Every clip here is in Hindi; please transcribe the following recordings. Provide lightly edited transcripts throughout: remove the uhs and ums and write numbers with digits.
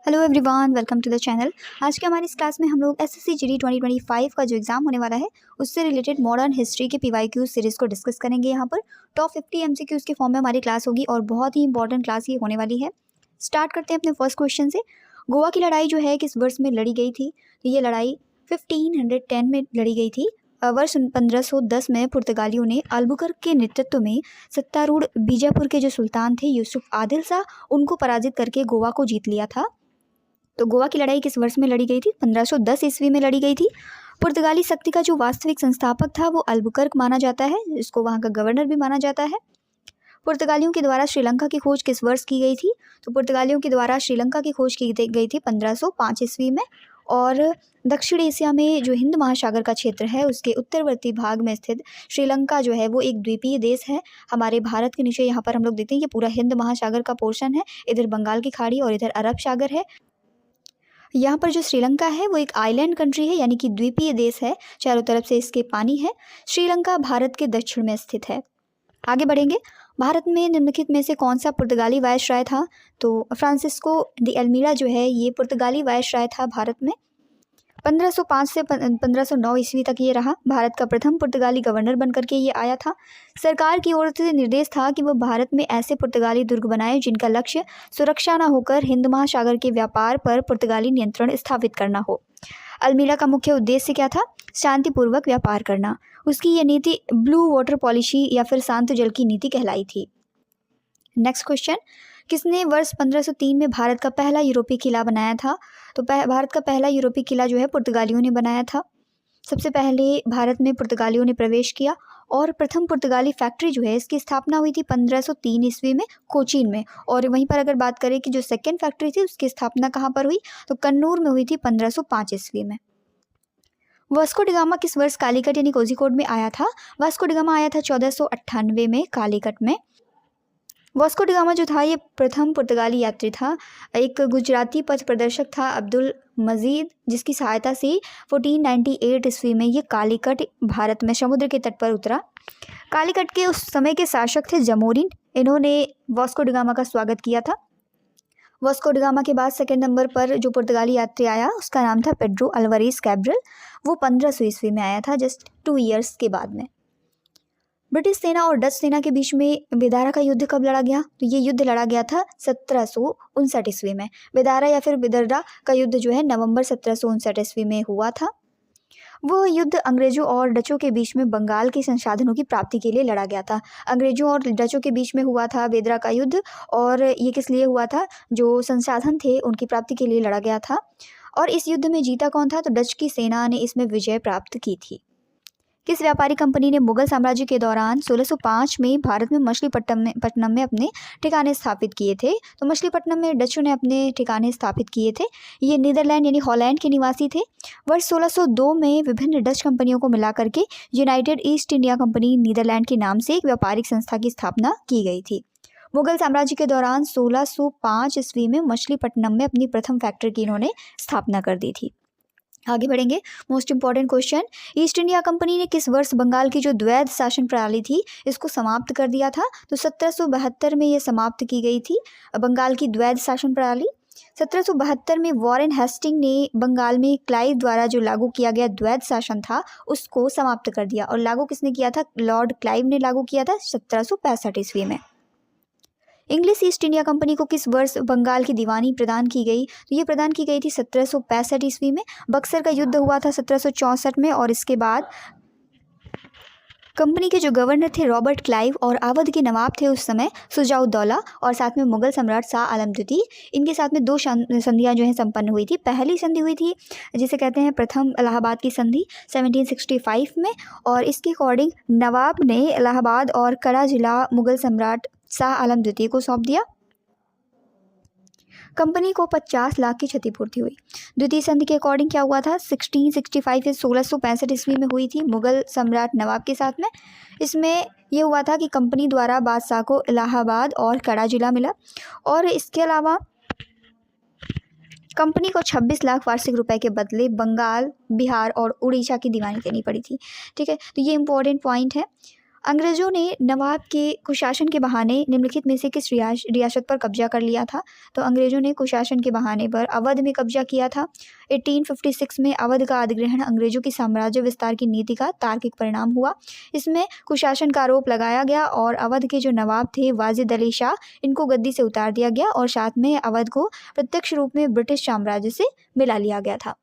Hello everyone, welcome to the channel. आज के हमारी इस क्लास में हम लोग एसएससी जीडी 2025 का जो एग्जाम होने वाला है उससे रिलेटेड मॉडर्न हिस्ट्री के पीवाईक्यू सीरीज को डिस्कस करेंगे। यहाँ पर टॉप 50 एमसीक्यूज के फॉर्म में हमारी क्लास होगी और बहुत ही इंपॉर्टेंट क्लास ये होने वाली है। स्टार्ट करते हैं अपने फर्स्ट क्वेश्चन से। गोवा की लड़ाई जो है किस वर्ष में लड़ी गई थी? तो ये लड़ाई 1510 में लड़ी गई थी। वर्ष 1510 में पुर्तगालियों ने अल्बुकर्क के नेतृत्व में सत्तारूढ़ बीजापुर के जो सुल्तान थे यूसुफ आदिल शाह, उनको पराजित करके गोवा को जीत लिया था। तो गोवा की लड़ाई किस वर्ष में लड़ी गई थी? 1510 ईस्वी में लड़ी गई थी। पुर्तगाली शक्ति का जो वास्तविक संस्थापक था वो अल्बुकर्क माना जाता है, जिसको वहाँ का गवर्नर भी माना जाता है। पुर्तगालियों के द्वारा श्रीलंका की खोज किस वर्ष की गई थी? तो पुर्तगालियों के द्वारा श्रीलंका की खोज की गई थी 1505 ईस्वी में। और दक्षिण एशिया में जो हिंद महासागर का क्षेत्र है उसके उत्तरवर्ती भाग में स्थित श्रीलंका जो है वो एक द्वीपीय देश है। हमारे भारत के नीचे यहाँ पर हम लोग देखते हैं ये पूरा हिंद महासागर का पोर्शन है, इधर बंगाल की खाड़ी और इधर अरब सागर है। यहाँ पर जो श्रीलंका है वो एक आइलैंड कंट्री है, यानी कि द्वीपीय देश है, चारों तरफ से इसके पानी है। श्रीलंका भारत के दक्षिण में स्थित है। आगे बढ़ेंगे। भारत में निम्नलिखित में से कौन सा पुर्तगाली वायसराय था? तो फ्रांसिस्को डी अल्मीड़ा जो है ये पुर्तगाली वायसराय था भारत में। 1505 से 1509 ईस्वी तक ये रहा। भारत का प्रथम पुर्तगाली गवर्नर बनकर के ये आया था। सरकार की ओर से निर्देश था कि वह भारत में ऐसे पुर्तगाली दुर्ग बनाए जिनका लक्ष्य सुरक्षा न होकर हिंद महासागर के व्यापार पर पुर्तगाली नियंत्रण स्थापित करना हो। अल्मीड़ा का मुख्य उद्देश्य क्या था? शांतिपूर्वक व्यापार करना। उसकी यह नीति ब्लू वाटर पॉलिसी या फिर शांत जल की नीति कहलाई थी। नेक्स्ट क्वेश्चन, किसने वर्ष 1503 में भारत का पहला यूरोपीय किला बनाया था? तो भारत का पहला यूरोपीय किला जो है पुर्तगालियों ने बनाया था। सबसे पहले भारत में पुर्तगालियों ने प्रवेश किया और प्रथम पुर्तगाली फैक्ट्री जो है इसकी स्थापना हुई थी 1503 ईस्वी में कोचीन में। और वहीं पर अगर बात करें कि जो सेकेंड फैक्ट्री थी उसकी स्थापना कहाँ पर हुई? तो कन्नूर में हुई थी 1505 ईस्वी में। वास्को डी गामा किस वर्ष कालीकट यानी कोझिकोड में आया था? वास्को डी गामा आया था 1498 में कालीकट में। वास्को डी गामा जो था ये प्रथम पुर्तगाली यात्री था। एक गुजराती पथ प्रदर्शक था अब्दुल मजीद, जिसकी सहायता से 1498 ईस्वी में ये कालीकट भारत में समुद्र के तट पर उतरा। कालीकट के उस समय के शासक थे जमोरिन। इन्होंने वास्को डी गामा का स्वागत किया था। वास्को डी गामा के बाद सेकंड नंबर पर जो पुर्तगाली यात्री आया उसका नाम था पेड्रो अल्वारेज कैब्रल। वो 1500 ईस्वी में आया था, जस्ट 2 ईयर्स के बाद में। ब्रिटिश सेना और डच सेना के बीच में बेदारा का युद्ध कब लड़ा गया? तो ये युद्ध लड़ा गया था 1759 ईस्वी में। बेदारा या फिर बिदर्रा का युद्ध जो है नवंबर 1759 ईस्वी में हुआ था। वो युद्ध अंग्रेजों और डचों के बीच में बंगाल के संसाधनों की प्राप्ति के लिए लड़ा गया था। अंग्रेजों और डचों के बीच में हुआ था बेदरा का युद्ध, और ये किस लिए हुआ था? जो संसाधन थे उनकी प्राप्ति के लिए लड़ा गया था। और इस युद्ध में जीता कौन था? तो डच की सेना ने इसमें विजय प्राप्त की थी। किस व्यापारी कंपनी ने मुगल साम्राज्य के दौरान 1605 में भारत में मछलीपट्टनम में अपने ठिकाने स्थापित किए थे? तो मछलीपट्टनम में डचों ने अपने ठिकाने स्थापित किए थे। ये नीदरलैंड यानी हॉलैंड के निवासी थे। वर्ष 1602 में विभिन्न डच कंपनियों को मिला करके United East India Company Netherland के नाम से एक व्यापारिक संस्था की स्थापना की गई थी। मुगल साम्राज्य के दौरान 1605 ईस्वी में मछलीपट्टनम में अपनी प्रथम फैक्ट्री की इन्होंने स्थापना कर दी थी। आगे बढ़ेंगे। Most important question, east India company ने किस वर्ष बंगाल की जो द्वैध शासन प्रणाली थी इसको समाप्त कर दिया था? तो 1772 में ये समाप्त की गई थी बंगाल की द्वैध शासन प्रणाली। 1772 में वॉरेन हेस्टिंग ने बंगाल में क्लाइव द्वारा जो लागू किया गया द्वैध शासन था उसको समाप्त कर दिया। और लागू किसने किया था? लॉर्ड क्लाइव ने लागू किया था 1765 ईस्वी में। इंग्लिश ईस्ट इंडिया कंपनी को किस वर्ष बंगाल की दीवानी प्रदान की गई? तो ये प्रदान की गई थी 1765 ईस्वी में। बक्सर का युद्ध हुआ था 1764 में, और इसके बाद कंपनी के जो गवर्नर थे रॉबर्ट क्लाइव और अवध के नवाब थे उस समय शुजाउद्दौला, और साथ में मुगल सम्राट शाह आलम द्वितीय, इनके साथ में 2 संधियां जो है संपन्न हुई थी। पहली संधि हुई थी जिसे कहते हैं प्रथम इलाहाबाद की संधि 1765 में, और इसके अकॉर्डिंग नवाब ने इलाहाबाद और कड़ा जिला मुगल सम्राट शाह आलम द्वितीय को सौंप दिया। कंपनी को 50 लाख की क्षतिपूर्ति हुई। द्वितीय संधि के अकॉर्डिंग क्या हुआ था? 1665 से 1665 ईस्वी में हुई थी मुगल सम्राट नवाब के साथ में। इसमें यह हुआ था कि कंपनी द्वारा बादशाह को इलाहाबाद और कड़ा जिला मिला, और इसके अलावा कंपनी को 26 लाख वार्षिक रुपए के बदले बंगाल, बिहार और उड़ीसा की दीवानी देनी पड़ी थी। ठीक है, तो ये इंपॉर्टेंट पॉइंट है। अंग्रेज़ों ने नवाब के कुशासन के बहाने निम्नलिखित में से किस रियासत पर कब्जा कर लिया था? तो अंग्रेज़ों ने कुशासन के बहाने पर अवध में कब्जा किया था। 1856 में अवध का अधिग्रहण अंग्रेज़ों की साम्राज्य विस्तार की नीति का तार्किक परिणाम हुआ। इसमें कुशासन का आरोप लगाया गया और अवध के जो नवाब थे वाजिद अली शाह, इनको गद्दी से उतार दिया गया और साथ में अवध को प्रत्यक्ष रूप में ब्रिटिश साम्राज्य से मिला लिया गया था।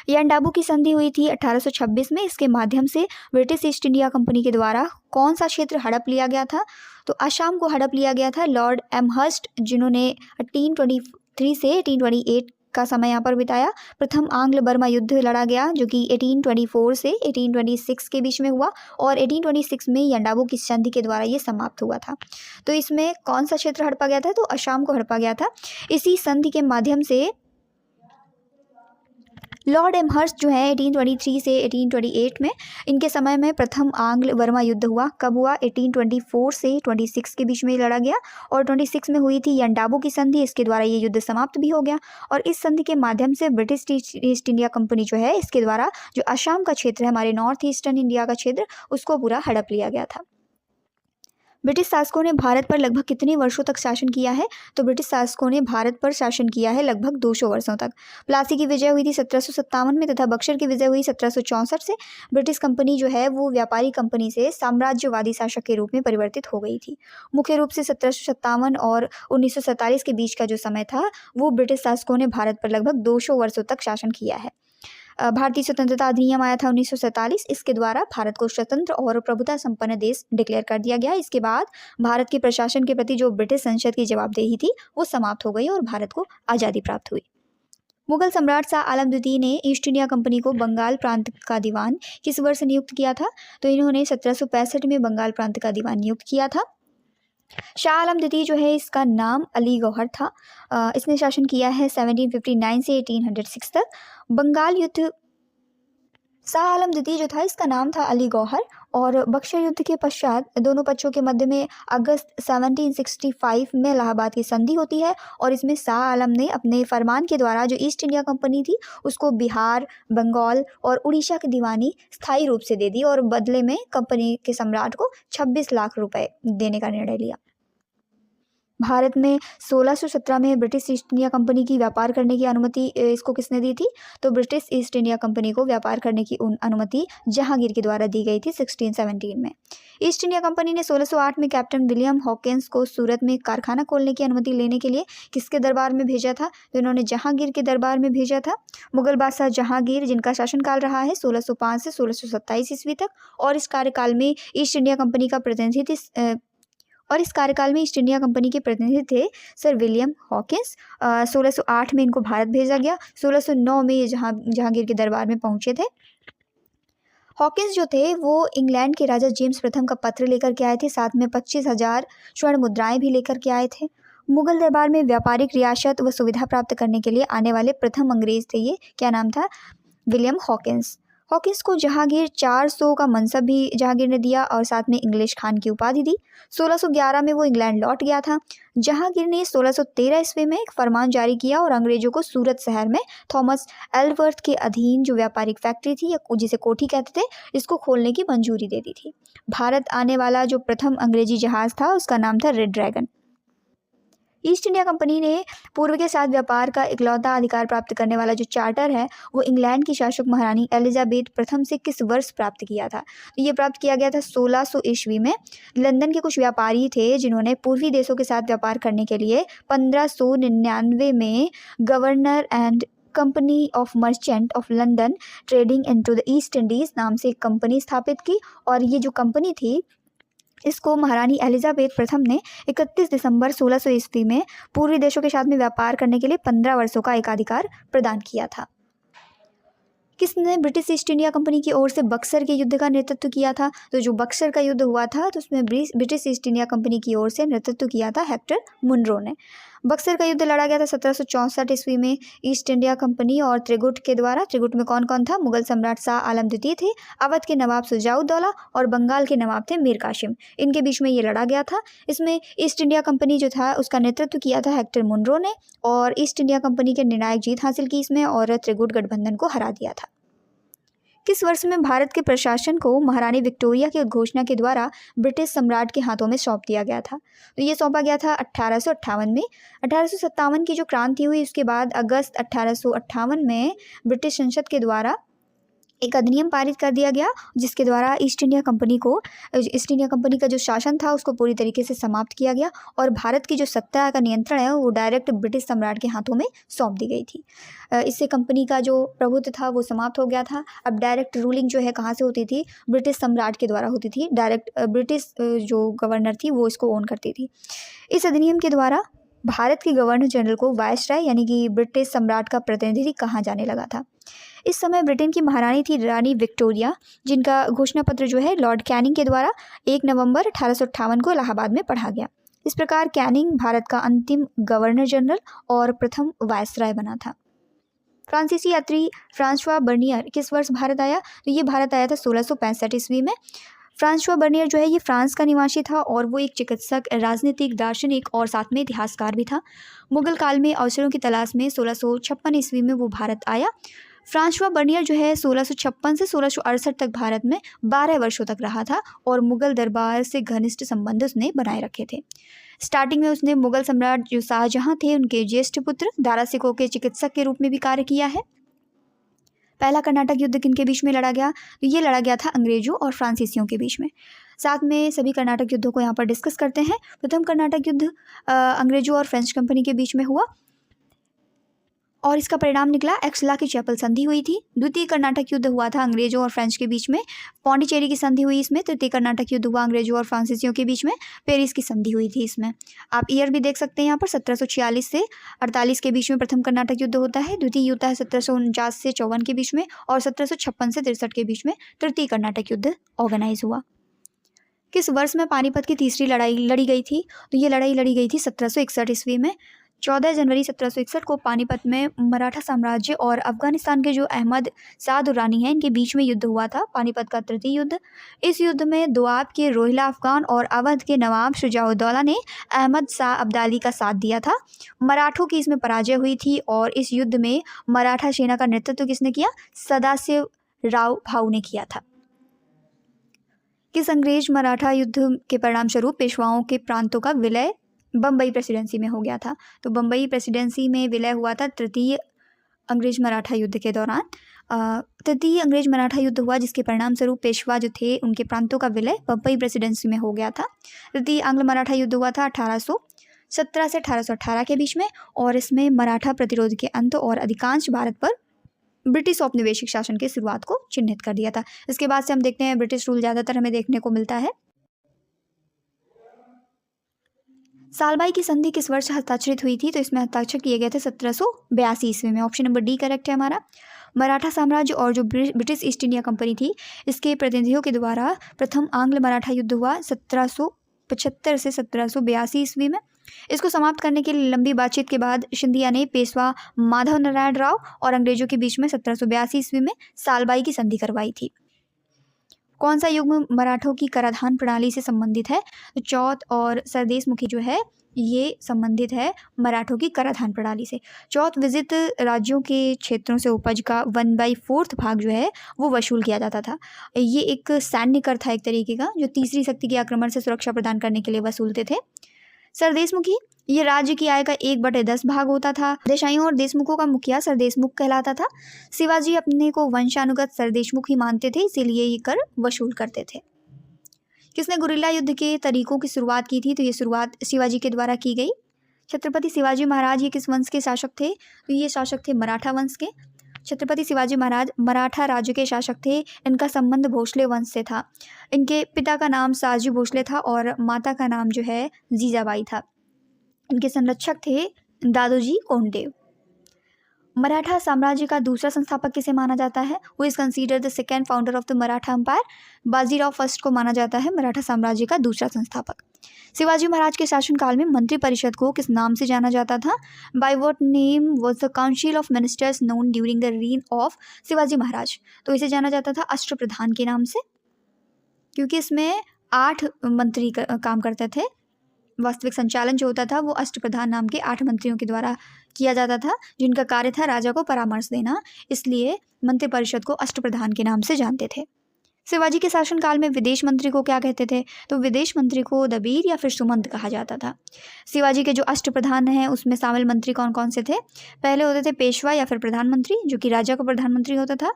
यांडाबू की संधि हुई थी 1826 में। इसके माध्यम से ब्रिटिश ईस्ट इंडिया कंपनी के द्वारा कौन सा क्षेत्र हड़प लिया गया था? तो असम को हड़प लिया गया था। लॉर्ड एमहर्स्ट, जिन्होंने 1823 से 1828 का समय यहाँ पर बिताया। प्रथम आंग्ल बर्मा युद्ध लड़ा गया जो कि 1824 से 1826 के बीच में हुआ और 1826 में यांडाबू की संधि के द्वारा ये समाप्त हुआ था। तो इसमें कौन सा क्षेत्र हड़पा गया था? तो असम को हड़पा गया था। इसी संधि के माध्यम से लॉर्ड एमहर्स्ट जो है 1823 से 1828 में, इनके समय में प्रथम आंग्ल बर्मा युद्ध हुआ। कब हुआ? 1824 से 26 के बीच में लड़ा गया और 26 में हुई थी यांडाबू की संधि। इसके द्वारा ये युद्ध समाप्त भी हो गया और इस संधि के माध्यम से ब्रिटिश ईस्ट इंडिया कंपनी जो है, इसके द्वारा जो असम का क्षेत्र है, हमारे नॉर्थ ईस्टर्न इंडिया का क्षेत्र, उसको पूरा हड़प लिया गया था। ब्रिटिश शासकों ने भारत पर लगभग कितने वर्षों तक शासन किया है? तो ब्रिटिश शासकों ने भारत पर शासन किया है लगभग 200 वर्षों तक। प्लासी की विजय हुई थी 1757 में तथा बक्सर की विजय हुई 1764 से। ब्रिटिश कंपनी जो है वो व्यापारी कंपनी से साम्राज्यवादी शासक के रूप में परिवर्तित हो गई थी। मुख्य रूप से 1757 और 1947 के बीच का जो समय था वो ब्रिटिश शासकों ने भारत पर लगभग 200 वर्षों तक शासन किया है। भारतीय स्वतंत्रता अधिनियम आया था 1947। इसके द्वारा भारत को स्वतंत्र और प्रभुता संपन्न देश डिक्लेयर कर दिया गया। इसके बाद भारत के प्रशासन के प्रति जो ब्रिटिश संसद की जवाबदेही थी वो समाप्त हो गई और भारत को आज़ादी प्राप्त हुई। मुगल सम्राट शाह आलम द्वितीय ने ईस्ट इंडिया कंपनी को बंगाल प्रांत का दीवान किस वर्ष नियुक्त किया था? तो इन्होंने 1765 में बंगाल प्रांत का दीवान नियुक्त किया था। शाह आलम द्वितीय जो है, इसका नाम अली गौहर था। इसने शासन किया है 1759 से 1806 तक। बंगाल युद्ध, शाह आलम द्वितीय जो था इसका नाम था अली गौहर और बक्सर युद्ध के पश्चात दोनों पक्षों के मध्य में अगस्त 1765 में इलाहाबाद की संधि होती है और इसमें शाह आलम ने अपने फरमान के द्वारा जो ईस्ट इंडिया कंपनी थी उसको बिहार, बंगाल और उड़ीसा की दीवानी स्थायी रूप से दे दी और बदले में कंपनी के सम्राट को 26 लाख रुपए देने का निर्णय लिया। भारत में 1617 में ब्रिटिश ईस्ट इंडिया कंपनी की व्यापार करने की अनुमति इसको किसने दी थी? तो ब्रिटिश ईस्ट इंडिया कंपनी को व्यापार करने की अनुमति जहांगीर के द्वारा दी गई थी 1617 में। ईस्ट इंडिया कंपनी ने 1608 में कैप्टन विलियम हॉकिंस को सूरत में कारखाना खोलने की अनुमति लेने के लिए किसके दरबार में भेजा था? तो इन्होंने जहांगीर के दरबार में भेजा था। मुगल बादशाह जहांगीर, जिनका शासनकाल रहा है 1605 से 1627 ईस्वी तक और इस कार्यकाल में ईस्ट इंडिया कंपनी के प्रतिनिधि थे सर विलियम हॉकिंस। 1608 में इनको भारत भेजा गया। 1609 में ये जहांगीर के दरबार में पहुंचे थे। हॉकिंस जो थे वो इंग्लैंड के राजा जेम्स प्रथम का पत्र लेकर के आए थे, साथ में 25,000 स्वर्ण मुद्राएं भी लेकर के आए थे। मुगल दरबार में व्यापारिक रियासत व सुविधा प्राप्त करने के लिए आने वाले प्रथम अंग्रेज थे ये। क्या नाम था? William Hawkins. हॉकिंस को जहांगीर 400 का मनसब भी जहांगीर ने दिया और साथ में इंग्लिश खान की उपाधि दी। 1611 में वो इंग्लैंड लौट गया था। जहांगीर ने 1613 ईस्वी में एक फरमान जारी किया और अंग्रेजों को सूरत शहर में थॉमस एल्वर्थ के अधीन जो व्यापारिक फैक्ट्री थी या जिसे कोठी कहते थे, इसको खोलने की मंजूरी दे दी थी। भारत आने वाला जो प्रथम अंग्रेजी जहाज था उसका नाम था red dragon. East India company ने पूर्व के साथ व्यापार का इकलौता अधिकार प्राप्त करने वाला जो चार्टर है वो इंग्लैंड की शासक महारानी एलिजाबेथ प्रथम से किस वर्ष प्राप्त किया था? तो ये प्राप्त किया गया था 1600 ईस्वी में। लंदन के कुछ व्यापारी थे जिन्होंने पूर्वी देशों के साथ व्यापार करने के लिए 1599 में governor and company of merchant of London trading into the east Indies नाम से एक कंपनी स्थापित की और ये जो कंपनी थी इसको महारानी एलिजाबेथ प्रथम ने 31 दिसंबर 1600 ईस्वी में पूर्वी देशों के साथ में व्यापार करने के लिए 15 वर्षों का एकाधिकार प्रदान किया था। किसने ब्रिटिश ईस्ट इंडिया कंपनी की ओर से बक्सर के युद्ध का नेतृत्व किया था? तो जो बक्सर का युद्ध हुआ था तो उसमें ब्रिटिश ईस्ट इंडिया कंपनी की ओर से नेतृत्व किया था हेक्टर मुनरो ने। बक्सर का युद्ध लड़ा गया था 1764 ईस्वी में ईस्ट इंडिया कंपनी और त्रिगुट के द्वारा। त्रिगुट में कौन कौन था? मुगल सम्राट शाह आलम द्वितीय थे, अवध के नवाब शुजाउद्दौला और बंगाल के नवाब थे मीर कासिम। इनके बीच में ये लड़ा गया था। इसमें ईस्ट इंडिया कंपनी जो था उसका नेतृत्व किया था हेक्टर मुनरो ने और ईस्ट इंडिया कंपनी के निर्णायक जीत हासिल की इसमें और त्रिगुट गठबंधन को हरा दिया था। किस वर्ष में भारत के प्रशासन को महारानी विक्टोरिया की उद्घोषणा के द्वारा ब्रिटिश सम्राट के हाथों में सौंप दिया गया था? तो ये सौंपा गया था 1858 में। 1857 की जो क्रांति हुई उसके बाद अगस्त 1858 में ब्रिटिश संसद के द्वारा एक अधिनियम पारित कर दिया गया, जिसके द्वारा ईस्ट इंडिया कंपनी का जो शासन था उसको पूरी तरीके से समाप्त किया गया और भारत की जो सत्ता का नियंत्रण है वो डायरेक्ट ब्रिटिश सम्राट के हाथों में सौंप दी गई थी। इससे कंपनी का जो प्रभुत्व था वो समाप्त हो गया था। अब डायरेक्ट रूलिंग जो है कहाँ से होती थी? ब्रिटिश सम्राट के द्वारा होती थी। डायरेक्ट ब्रिटिश जो गवर्नर थी वो इसको ओन करती थी। इस अधिनियम के द्वारा भारत के गवर्नर जनरल को वायसराय यानी कि ब्रिटिश सम्राट का प्रतिनिधि कहा जाने लगा था। इस समय ब्रिटेन की महारानी थी रानी विक्टोरिया, जिनका घोषणा पत्र जो है लॉर्ड कैनिंग के द्वारा 1 नवंबर 1858 को इलाहाबाद में पढ़ा गया। इस प्रकार कैनिंग भारत का अंतिम गवर्नर जनरल और प्रथम वायसराय बना था। फ्रांसीसी यात्री फ्रांसवा बर्नियर किस वर्ष भारत आया? तो ये भारत आया था 1665 ईस्वी में। फ्रांसवा बर्नियर जो है ये फ्रांस का निवासी था और वो एक चिकित्सक, राजनीतिक, दार्शनिक और साथ में इतिहासकार भी था। मुगल काल में अवसरों की तलाश में 1656 ईस्वी में वो भारत आया। फ्रांसवा बर्नियर जो है 1656 से 1668 तक भारत में 12 वर्षों तक रहा था और मुगल दरबार से घनिष्ठ संबंध उसने बनाए रखे थे। स्टार्टिंग में उसने मुगल सम्राट जो शाहजहां थे उनके ज्येष्ठ पुत्र दारा सिकोह के चिकित्सक के रूप में भी कार्य किया है। पहला कर्नाटक युद्ध किनके बीच में लड़ा गया? तो ये लड़ा गया था अंग्रेजों और फ्रांसीसियों के बीच में। साथ में सभी कर्नाटक युद्धों को यहाँ पर डिस्कस करते हैं। प्रथम कर्नाटक युद्ध अंग्रेजों और फ्रेंच कंपनी के बीच में हुआ और इसका परिणाम निकला एक्सला की चैपल संधि हुई थी। द्वितीय कर्नाटक युद्ध हुआ था अंग्रेजों और फ्रेंच के बीच में, पौंडीचेरी की संधि हुई इसमें। तृतीय कर्नाटक युद्ध हुआ अंग्रेजों और फ्रांसीसियों के बीच में, पेरिस की संधि हुई थी इसमें। आप ईयर भी देख सकते हैं यहाँ पर 1746 से 48 के बीच में प्रथम कर्नाटक युद्ध होता है। द्वितीय होता है 1749 से 54 के बीच में और 1756 से 63 के बीच में तृतीय कर्नाटक युद्ध ऑर्गेनाइज हुआ। किस वर्ष में पानीपत की तीसरी लड़ाई लड़ी गई थी? तो ये लड़ाई लड़ी गई थी 1761 ईस्वी में। 14 जनवरी 1761 को पानीपत में मराठा साम्राज्य और अफगानिस्तान के जो अहमद शाह दुर्रानी हैं इनके बीच में युद्ध हुआ था, पानीपत का तृतीय युद्ध। इस युद्ध में दोआब के रोहिला अफगान और अवध के नवाब शुजाउद्दौला ने अहमद शाह अब्दाली का साथ दिया था। मराठों की इसमें पराजय हुई थी और इस युद्ध में मराठा सेना का नेतृत्व किसने किया? सदाशिव राव भाऊ ने किया था। किस अंग्रेज मराठा युद्ध के परिणाम स्वरूप पेशवाओं के प्रांतों का विलय बम्बई प्रेसिडेंसी में हो गया था? तो बम्बई प्रेसिडेंसी में विलय हुआ था तृतीय अंग्रेज मराठा युद्ध के दौरान। तृतीय अंग्रेज मराठा युद्ध हुआ जिसके परिणाम स्वरूप पेशवा जो थे उनके प्रांतों का विलय बम्बई प्रेसिडेंसी में हो गया था। तृतीय आंग्ल मराठा युद्ध हुआ था 1817 से 1818 के बीच में और इसमें मराठा प्रतिरोध के अंत और अधिकांश भारत पर ब्रिटिश औपनिवेशिक शासन की शुरुआत को चिन्हित कर दिया था। इसके बाद से हम देखते हैं ब्रिटिश रूल ज़्यादातर हमें देखने को मिलता है। सालबाई की संधि किस वर्ष हस्ताक्षरित हुई थी? तो इसमें हस्ताक्षर किए गए थे 1782 ईस्वी में। ऑप्शन नंबर डी करेक्ट है हमारा। मराठा साम्राज्य और जो ब्रिटिश ईस्ट इंडिया कंपनी थी इसके प्रतिनिधियों के द्वारा प्रथम आंग्ल मराठा युद्ध हुआ 1775 से 1782 ईस्वी में। इसको समाप्त करने के लिए लंबी बातचीत के बाद सिंधिया ने पेशवा माधव नारायण राव और अंग्रेजों के बीच में 1782 ईस्वी में सालबाई की संधि करवाई थी। कौन सा युग मराठों की कराधान प्रणाली से संबंधित है? तो चौथ और सरदेशमुखी जो है ये संबंधित है मराठों की कराधान प्रणाली से। चौथ विजित राज्यों के क्षेत्रों से उपज का 1/4 भाग जो है वो वसूल किया जाता था। ये एक सैन्य कर था एक तरीके का, जो तीसरी शक्ति के आक्रमण से सुरक्षा प्रदान करने के लिए वसूलते थे। सरदेशमुखी ये राज्य की आय का 1/10 भाग होता था। देसाइयों और देशमुखों का मुखिया सरदेशमुख कहलाता था। शिवाजी अपने को वंशानुगत सरदेशमुख ही मानते थे, इसीलिए ये कर वसूल करते थे। किसने गुरिल्ला युद्ध के तरीकों की शुरुआत की थी? तो ये शुरुआत शिवाजी के द्वारा की गई। छत्रपति शिवाजी महाराज ये किस वंश के शासक थे? तो ये शासक थे मराठा वंश के। छत्रपति शिवाजी महाराज मराठा राज्य के शासक थे। इनका संबंध भोसले वंश से था। इनके पिता का नाम साजी भोसले था और माता का नाम जो है जीजाबाई था। इनके संरक्षक थे दादोजी कोंडदेव। मराठा साम्राज्य का दूसरा संस्थापक किसे माना जाता है? Who is considered the second founder of the Maratha empire. Bajirao first को माना जाता है मराठा साम्राज्य का दूसरा संस्थापक। शिवाजी महाराज के शासनकाल में मंत्री परिषद को किस नाम से जाना जाता था? By what name was the council of ministers known during the reign of Shivaji Maharaj? तो इसे जाना जाता था अष्टप्रधान के नाम से, क्योंकि इसमें 8 मंत्री काम करते थे। वास्तविक संचालन जो होता था वो अष्टप्रधान नाम के 8 मंत्रियों के द्वारा किया जाता था, जिनका कार्य था राजा को परामर्श देना, इसलिए मंत्रिपरिषद को अष्टप्रधान के नाम से जानते थे। शिवाजी के शासनकाल में विदेश मंत्री को क्या कहते थे? तो विदेश मंत्री को दबीर या फिर सुमंत कहा जाता था। शिवाजी के जो अष्टप्रधान हैं उसमें शामिल मंत्री कौन कौन से थे? पहले होते थे पेशवा या फिर प्रधानमंत्री, जो कि राजा का प्रधानमंत्री होता था।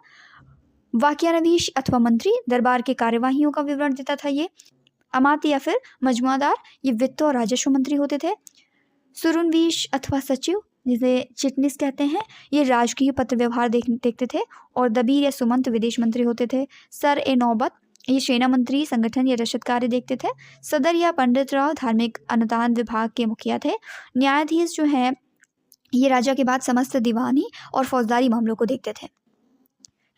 वाक्यानवीश अथवा मंत्री दरबार के कार्यवाहियों का विवरण देता था। ये अमात्य या फिर मजमुआदार, ये वित्त और राजस्व मंत्री होते थे। सुरुनवीश अथवा सचिव, जिसे चिटनिस कहते हैं, ये राजकीय पत्र व्यवहार देखते थे। और दबीर या सुमंत विदेश मंत्री होते थे। सर ए नौबत, ये सेना मंत्री संगठन या रसद कार्य देखते थे। सदर या पंडित राव धार्मिक अनुदान विभाग के मुखिया थे। न्यायाधीश जो है ये राजा के बाद समस्त दीवानी और फौजदारी मामलों को देखते थे।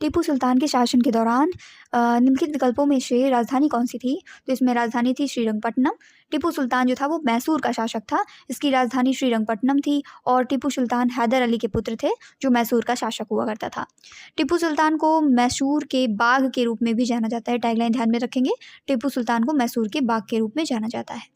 टीपू सुल्तान के शासन के दौरान निम्नलिखित विकल्पों में से राजधानी कौन सी थी? तो इसमें राजधानी थी श्रीरंगपट्टनम। टीपू सुल्तान जो था वो मैसूर का शासक था, इसकी राजधानी श्रीरंगपट्टनम थी। और टीपू सुल्तान हैदर अली के पुत्र थे, जो मैसूर का शासक हुआ करता था। टीपू सुल्तान को मैसूर के बाघ के रूप में भी जाना जाता है। टैगलाइन ध्यान में रखेंगे, टीपू सुल्तान को मैसूर के बाघ के रूप में जाना जाता है।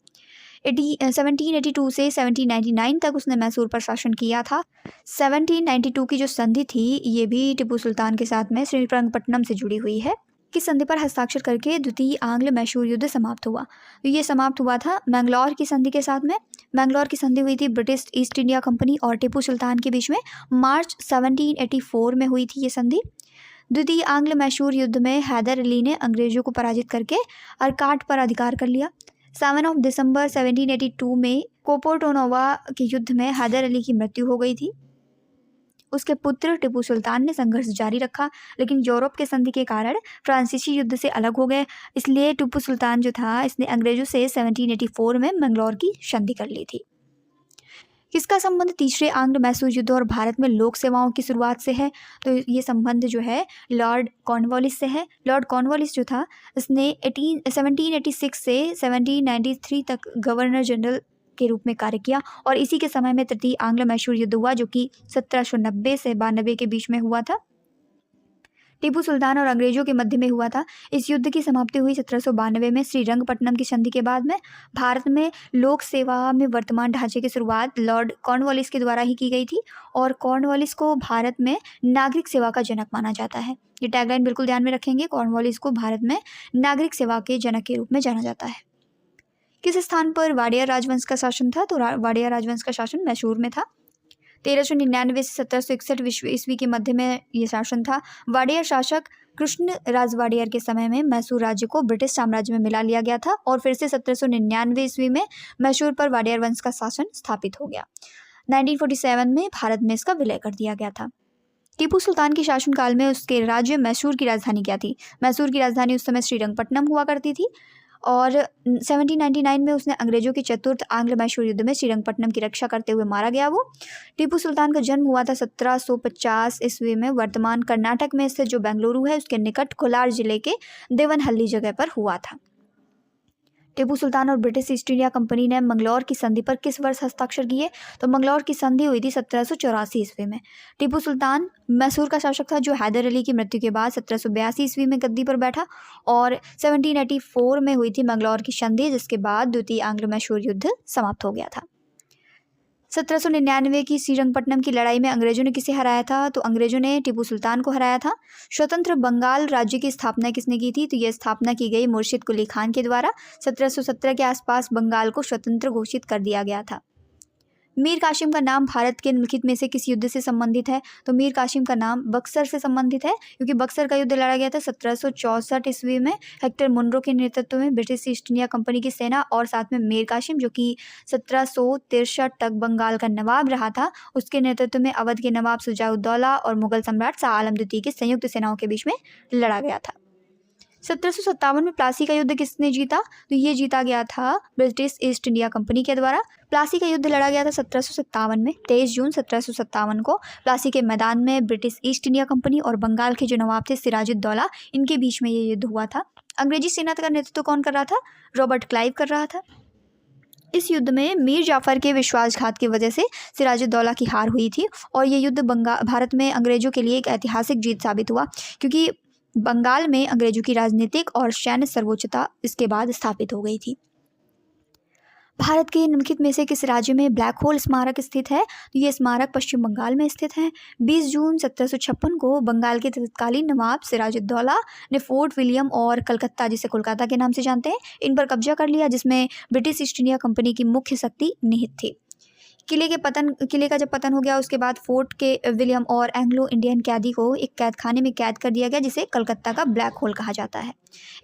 1782 से 1799 तक उसने मैसूर पर शासन किया था। 1792 की जो संधि थी ये भी टीपू सुल्तान के साथ में श्रीरंगपट्टनम से जुड़ी हुई है। किस संधि पर हस्ताक्षर करके द्वितीय आंग्ल मैसूर युद्ध समाप्त हुआ? तो ये समाप्त हुआ था मैंगलोर की संधि के साथ में। मैंगलोर की संधि हुई थी ब्रिटिश ईस्ट इंडिया कंपनी और टीपू सुल्तान के बीच में। मार्च 1784 में हुई थी ये संधि। द्वितीय आंग्ल मैसूर युद्ध में हैदर अली ने अंग्रेजों को पराजित करके अरकाट पर अधिकार कर लिया। 7 दिसंबर 1782 में कोपोटोनोवा के युद्ध में हैदर अली की मृत्यु हो गई थी। उसके पुत्र टीपू सुल्तान ने संघर्ष जारी रखा, लेकिन यूरोप के संधि के कारण फ्रांसीसी युद्ध से अलग हो गए। इसलिए टीपू सुल्तान जो था इसने अंग्रेजों से 1784 में मैंगलोर की संधि कर ली थी। किसका संबंध तीसरे आंग्ल मैसूर युद्ध और भारत में लोक सेवाओं की शुरुआत से है? तो ये संबंध जो है लॉर्ड कॉर्नवालिस से है। लॉर्ड कॉर्नवालिस जो था इसने 1786 से 1793 तक गवर्नर जनरल के रूप में कार्य किया और इसी के समय में तृतीय आंग्ल मैसूर युद्ध हुआ, जो कि 1790 से 92 के बीच में हुआ था। टीपू सुल्तान और अंग्रेजों के मध्य में हुआ था। इस युद्ध की समाप्ति हुई 1792 में श्रीरंगपट्टनम की संधि के बाद में। भारत में लोक सेवा में वर्तमान ढांचे की शुरुआत लॉर्ड कॉर्नवालिस के द्वारा ही की गई थी और कॉर्नवालिस को भारत में नागरिक सेवा का जनक माना जाता है। ये टैगलाइन बिल्कुल ध्यान में रखेंगे, कॉर्नवालिस को भारत में नागरिक सेवा के जनक के रूप में जाना जाता है। किस स्थान पर वाडियर राजवंश का शासन था? तो वाडियर राजवंश का शासन मैसूर में था। 1399 से 1761 ईस्वी के मध्य में ये शासन था। वाडियर शासक कृष्ण राज वाडियर के समय में मैसूर राज्य को ब्रिटिश साम्राज्य में मिला लिया गया था और फिर से 1799 ईस्वी में मैसूर पर वाडियर वंश का शासन स्थापित हो गया। 1947 में भारत में इसका विलय कर दिया गया था। टीपू सुल्तान के शासनकाल में उसके राज्य मैसूर की राजधानी क्या थी? मैसूर की राजधानी उस समय श्रीरंगपट्टनम हुआ करती थी और 1799 में उसने अंग्रेजों के चतुर्थ आंग्ल मैसूर युद्ध में श्रीरंगपट्टनम की रक्षा करते हुए मारा गया। वो टीपू सुल्तान का जन्म हुआ था 1750 ईस्वी में वर्तमान कर्नाटक में स्थित जो बेंगलुरु है उसके निकट कोलार जिले के देवनहल्ली जगह पर हुआ था। टीपू सुल्तान और ब्रिटिश ईस्ट इंडिया कंपनी ने मंगलौर की संधि पर किस वर्ष हस्ताक्षर किए? तो मंगलौर की संधि हुई थी 1784 ईस्वी में। टीपू सुल्तान मैसूर का शासक था जो हैदर अली की मृत्यु के बाद 1782 ईस्वी में गद्दी पर बैठा और 1784 में हुई थी मंगलौर की संधि, जिसके बाद द्वितीय आंग्ल मैसूर युद्ध समाप्त हो गया था। 1799 की श्रीरंगपट्टनम की लड़ाई में अंग्रेजों ने किसे हराया था? तो अंग्रेजों ने टीपू सुल्तान को हराया था। स्वतंत्र बंगाल राज्य की स्थापना किसने की थी? तो यह स्थापना की गई मुर्शिद कुली खान के द्वारा। 1717 के आसपास बंगाल को स्वतंत्र घोषित कर दिया गया था। मीर कासिम का नाम भारत के निम्नलिखित में से किस युद्ध से संबंधित है? तो मीर कासिम का नाम बक्सर से संबंधित है, क्योंकि बक्सर का युद्ध लड़ा गया था 1764 ईस्वी में हेक्टर मुनरो के नेतृत्व में ब्रिटिश ईस्ट इंडिया कंपनी की सेना और साथ में मीर कासिम जो कि 1763 तक बंगाल का नवाब रहा था, उसके नेतृत्व में अवध के नवाब शुजाउद्दौला और मुगल सम्राट शाह आलम द्वितीय की संयुक्त सेनाओं के बीच में लड़ा गया था। 1757 में प्लासी का युद्ध किसने जीता? तो ये जीता गया था ब्रिटिश ईस्ट इंडिया कंपनी के द्वारा। प्लासी का युद्ध लड़ा गया था 1757 में। 23 जून 1757 को प्लासी के मैदान में ब्रिटिश ईस्ट इंडिया कंपनी और बंगाल के जो नवाब थे सिराजुद्दौला, इनके बीच में ये युद्ध हुआ था। अंग्रेजी सेना का नेतृत्व कौन कर रहा था? रॉबर्ट क्लाइव कर रहा था। इस युद्ध में मीर जाफर के विश्वासघात की वजह से सिराजुद्दौला की हार हुई थी और ये युद्ध भारत में अंग्रेजों के लिए एक ऐतिहासिक जीत साबित हुआ, क्योंकि बंगाल में अंग्रेजों की राजनीतिक और सैन्य सर्वोच्चता इसके बाद स्थापित हो गई थी। भारत के निम्नलिखित में से किस राज्य में ब्लैक होल स्मारक स्थित है? तो ये स्मारक पश्चिम बंगाल में स्थित है। 20 जून 1756 को बंगाल के तत्कालीन नवाब सिराजुद्दौला ने फोर्ट विलियम और कलकत्ता, जिसे कोलकाता के नाम से जानते हैं, इन पर कब्जा कर लिया, जिसमें ब्रिटिश ईस्ट इंडिया कंपनी की मुख्य शक्ति निहित थी। किले का जब पतन हो गया उसके बाद फोर्ट के विलियम और एंग्लो इंडियन कैदी को एक कैद खाने में कैद कर दिया गया, जिसे कलकत्ता का ब्लैक होल कहा जाता है।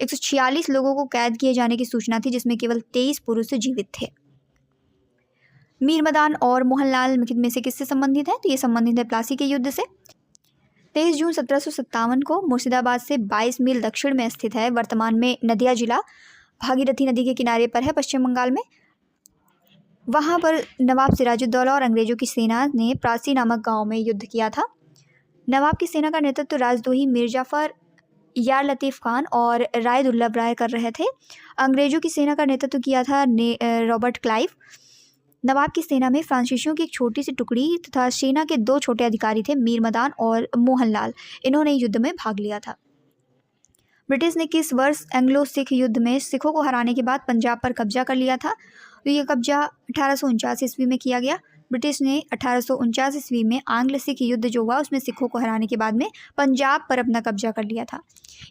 146 लोगों को कैद किए जाने की सूचना थी, जिसमें केवल 23 पुरुष जीवित थे। मीर मदान और मोहनलाल निम्नलिखित में से किससे संबंधित है? तो ये संबंधित है प्लासी के युद्ध से। 23 जून 1757 को मुर्शिदाबाद से 22 मील दक्षिण में स्थित है। वर्तमान में नदिया जिला भागीरथी नदी के किनारे पर है, पश्चिम बंगाल में। वहाँ पर नवाब सिराजुद्दौला और अंग्रेजों की सेना ने प्रासी नामक गांव में युद्ध किया था। नवाब की सेना का नेतृत्व राजद्रोही मीर जाफर, यार लतीफ़ खान और राय दुर्लभ राय कर रहे थे। अंग्रेजों की सेना का नेतृत्व किया था रॉबर्ट क्लाइव। नवाब की सेना में फ्रांसीसियों की एक छोटी सी टुकड़ी तथा सेना के 2 छोटे अधिकारी थे, मीर मदान और मोहनलाल। इन्होंने युद्ध में भाग लिया था। ब्रिटिश ने किस वर्ष एंग्लो सिख युद्ध में सिखों को हराने के बाद पंजाब पर कब्जा कर लिया था? तो ये कब्जा 1849 ईस्वी में किया गया। ब्रिटिश ने 1849 ईस्वी में आंग्ल सिख युद्ध जो हुआ उसमें सिखों को हराने के बाद में पंजाब पर अपना कब्जा कर लिया था।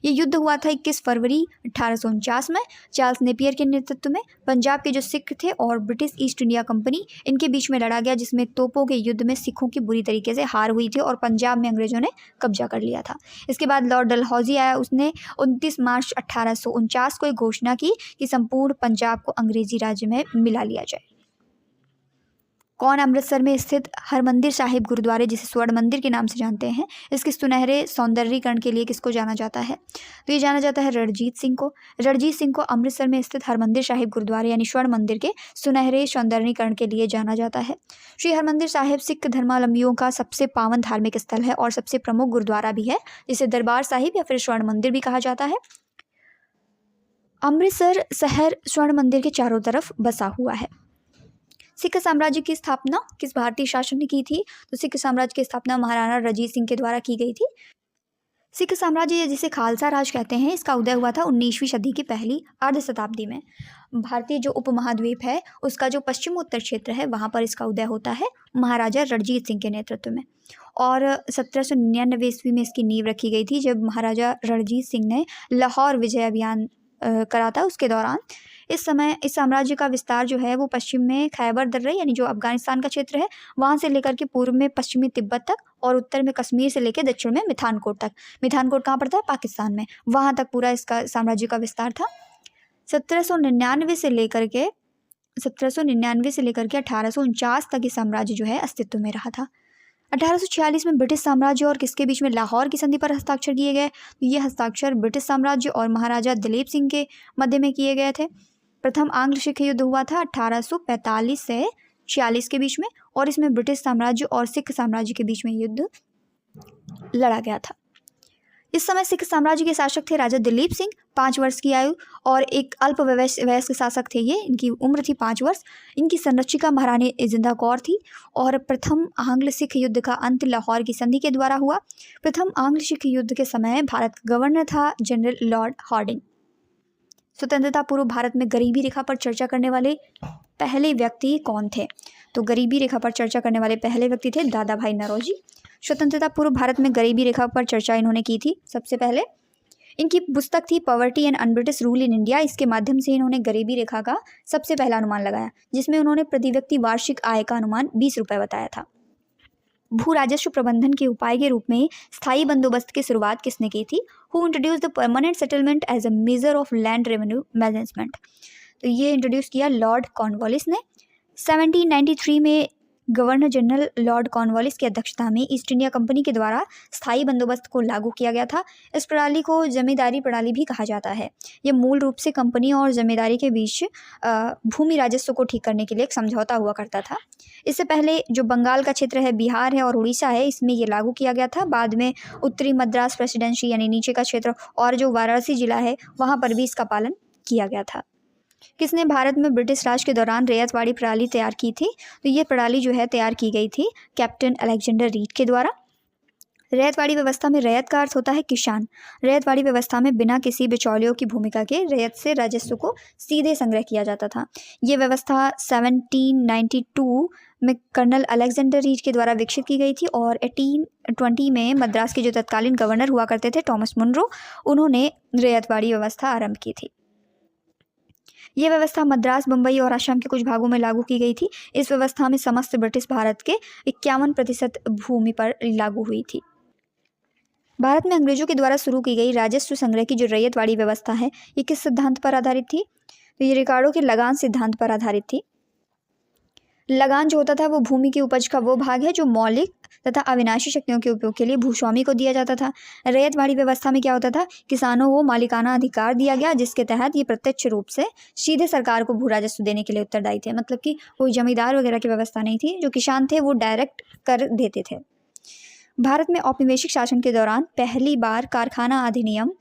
ये युद्ध हुआ था 21 फरवरी 1849 में चार्ल्स नेपियर के नेतृत्व में। पंजाब के जो सिख थे और ब्रिटिश ईस्ट इंडिया कंपनी, इनके बीच में लड़ा गया, जिसमें तोपों के युद्ध में सिखों की बुरी तरीके से हार हुई थी और पंजाब में अंग्रेजों ने कब्जा कर लिया था। इसके बाद लॉर्ड डलहौजी आया, उसने 29 मार्च 1849 को एक घोषणा की कि संपूर्ण पंजाब को अंग्रेजी राज्य में मिला लिया जाए। कौन अमृतसर में स्थित हरमंदिर साहिब गुरुद्वारे, जिसे स्वर्ण मंदिर के नाम से जानते हैं, इसके सुनहरे सौंदर्यीकरण के लिए किसको जाना जाता है? तो ये जाना जाता है रणजीत सिंह को। रणजीत सिंह को अमृतसर में स्थित हरमंदिर साहिब गुरुद्वारे यानी स्वर्ण मंदिर के सुनहरे सौंदर्यीकरण के लिए जाना जाता है। श्री हरमंदिर साहिब सिख धर्मावलंबियों का सबसे पावन धार्मिक स्थल है और सबसे प्रमुख गुरुद्वारा भी है, जिसे दरबार साहिब या फिर स्वर्ण मंदिर भी कहा जाता है। अमृतसर शहर स्वर्ण मंदिर के चारों तरफ बसा हुआ है। सिख साम्राज्य की स्थापना किस भारतीय शासन ने की थी? तो सिख साम्राज्य की स्थापना महाराणा रणजीत सिंह के द्वारा की गई थी। सिख साम्राज्य जिसे खालसा राज कहते हैं, इसका उदय हुआ था 19वीं सदी की पहली अर्ध शताब्दी में। भारतीय जो उपमहाद्वीप है उसका जो पश्चिम उत्तर क्षेत्र है वहाँ पर इसका उदय होता है महाराजा रणजीत सिंह के नेतृत्व में। और 1799 ईस्वी में इसकी नींव रखी गई थी, जब महाराजा रणजीत सिंह ने लाहौर विजय अभियान करा था। उसके दौरान इस समय इस साम्राज्य का विस्तार जो है वो पश्चिम में खैबर दर्रे यानी जो अफगानिस्तान का क्षेत्र है वहाँ से लेकर के पूर्व में पश्चिमी तिब्बत तक और उत्तर में कश्मीर से लेकर दक्षिण में मिठानकोट तक। मिठानकोट कहाँ पड़ता है? पाकिस्तान में। वहाँ तक पूरा इसका साम्राज्य का विस्तार था। 1799 से लेकर के 1849 तक ये साम्राज्य जो है अस्तित्व में रहा था। 1846 में ब्रिटिश साम्राज्य और किसके बीच में लाहौर की संधि पर हस्ताक्षर किए गए? ये हस्ताक्षर ब्रिटिश साम्राज्य और महाराजा दिलीप सिंह के मध्य में किए गए थे। प्रथम आंग्ल सिख युद्ध हुआ था 1845 से 46 के बीच में और इसमें ब्रिटिश साम्राज्य और सिख साम्राज्य के बीच में युद्ध लड़ा गया था। इस समय सिख साम्राज्य के शासक थे राजा दिलीप सिंह, 5 वर्ष की आयु और एक अल्प वयस्क शासक थे ये। इनकी उम्र थी 5 वर्ष। इनकी संरक्षिका महारानी जिंदा कौर थी और प्रथम आंग्ल सिख युद्ध का अंत लाहौर की संधि के द्वारा हुआ। प्रथम आंग्ल सिख युद्ध के समय भारत का गवर्नर था जनरल लॉर्ड हार्डिंग। स्वतंत्रता पूर्व भारत में गरीबी रेखा पर चर्चा करने वाले पहले व्यक्ति कौन थे? तो गरीबी रेखा पर चर्चा करने वाले पहले व्यक्ति थे दादा भाई नौरोजी। स्वतंत्रता पूर्व भारत में गरीबी रेखा पर चर्चा इन्होंने की थी सबसे पहले। इनकी पुस्तक थी poverty and un-British rule in India. इसके माध्यम से इन्होंने गरीबी रेखा का सबसे पहला अनुमान लगाया, जिसमें उन्होंने प्रति व्यक्ति वार्षिक आय का अनुमान 20 रुपये बताया था। भू राजस्व प्रबंधन के उपाय के रूप में स्थायी बंदोबस्त की शुरुआत किसने की थी? Who introduced the permanent settlement as a measure of land revenue management? तो ये इंट्रोड्यूस किया लॉर्ड कॉर्नवालिस ने। 1793 में गवर्नर जनरल लॉर्ड कॉर्नवालिस की अध्यक्षता में ईस्ट इंडिया कंपनी के द्वारा स्थायी बंदोबस्त को लागू किया गया था। इस प्रणाली को जमींदारी प्रणाली भी कहा जाता है। यह मूल रूप से कंपनी और जमींदारी के बीच भूमि राजस्व को ठीक करने के लिए एक समझौता हुआ करता था। इससे पहले जो बंगाल का क्षेत्र है, बिहार है और उड़ीसा है, इसमें ये लागू किया गया था। बाद में उत्तरी मद्रास प्रेसिडेंसी यानी नीचे का क्षेत्र और जो वाराणसी जिला है वहाँ पर भी इसका पालन किया गया था। किसने भारत में ब्रिटिश राज के दौरान रैयतवाड़ी प्रणाली तैयार की थी? तो ये प्रणाली जो है तैयार की गई थी कैप्टन अलेक्जेंडर रीड के द्वारा। रैयतवाड़ी व्यवस्था में रैयत का अर्थ होता है किसान। रैयतवाड़ी व्यवस्था में बिना किसी बिचौलियों की भूमिका के रैयत से राजस्व को सीधे संग्रह किया जाता था। ये व्यवस्था 1792 में कर्नल अलेक्जेंडर रीड के द्वारा विकसित की गई थी और 1820 में मद्रास के जो तत्कालीन गवर्नर हुआ करते थे टॉमस मुनरो, उन्होंने रैयतवाड़ी व्यवस्था आरंभ की थी। ये व्यवस्था मद्रास, बम्बई और असम के कुछ भागों में लागू की गई थी। इस व्यवस्था में समस्त ब्रिटिश भारत के 51% भूमि पर लागू हुई थी। भारत में अंग्रेजों के द्वारा शुरू की गई राजस्व संग्रह की जो रैयतवाड़ी व्यवस्था है, ये किस सिद्धांत पर आधारित थी? तो ये रिकार्डो के लगान सिद्धांत पर आधारित थी। लगान जो होता था वो भूमि की उपज का वो भाग है जो मौलिक तथा अविनाशी शक्तियों के उपयोग के लिए भूस्वामी को दिया जाता था। रैयतवाड़ी व्यवस्था में क्या होता था, किसानों को मालिकाना अधिकार दिया गया जिसके तहत ये प्रत्यक्ष रूप से सीधे सरकार को भू राजस्व देने के लिए उत्तरदायी थे। मतलब कि कोई जमींदार वगैरह की व्यवस्था नहीं थी, जो किसान थे वो डायरेक्ट कर देते थे। भारत में औपनिवेशिक शासन के दौरान पहली बार कारखाना अधिनियम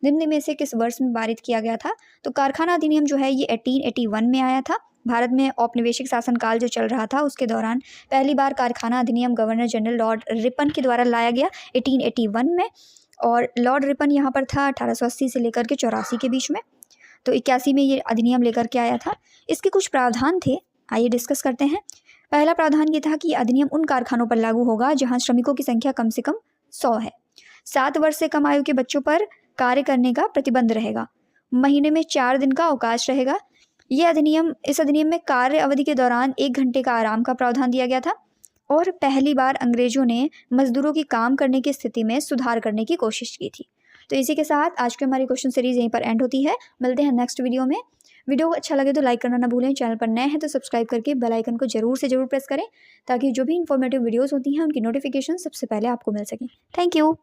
निम्न में से किस वर्ष में पारित किया गया था? तो कारखाना अधिनियम जो है ये 1881 में आया था। भारत में औपनिवेशिक शासनकाल जो चल रहा था उसके दौरान पहली बार कारखाना अधिनियम गवर्नर जनरल लॉर्ड रिपन के द्वारा लाया गया 1881 में, और लॉर्ड रिपन यहाँ पर था 1880 से लेकर के 84 के बीच में। तो 81 में ये अधिनियम लेकर के आया था। इसके कुछ प्रावधान थे, आइए डिस्कस करते हैं। पहला प्रावधान ये था कि अधिनियम उन कारखानों पर लागू होगा जहाँ श्रमिकों की संख्या कम से कम 100 है। 7 वर्ष से कम आयु के बच्चों पर कार्य करने का प्रतिबंध रहेगा। महीने में 4 दिन का अवकाश रहेगा। इस अधिनियम में कार्य अवधि के दौरान 1 घंटे का आराम का प्रावधान दिया गया था और पहली बार अंग्रेजों ने मजदूरों की काम करने की स्थिति में सुधार करने की कोशिश की थी। तो इसी के साथ आज की हमारी क्वेश्चन सीरीज यहीं पर एंड होती है। मिलते हैं नेक्स्ट वीडियो में। वीडियो अच्छा लगे तो लाइक करना ना भूलें। चैनल पर नए हैं तो सब्सक्राइब करके बेल आइकन को जरूर से जरूर प्रेस करें ताकि जो भी इंफॉर्मेटिव वीडियोस होती हैं उनकी नोटिफिकेशन सबसे पहले आपको मिल सके। Thank you.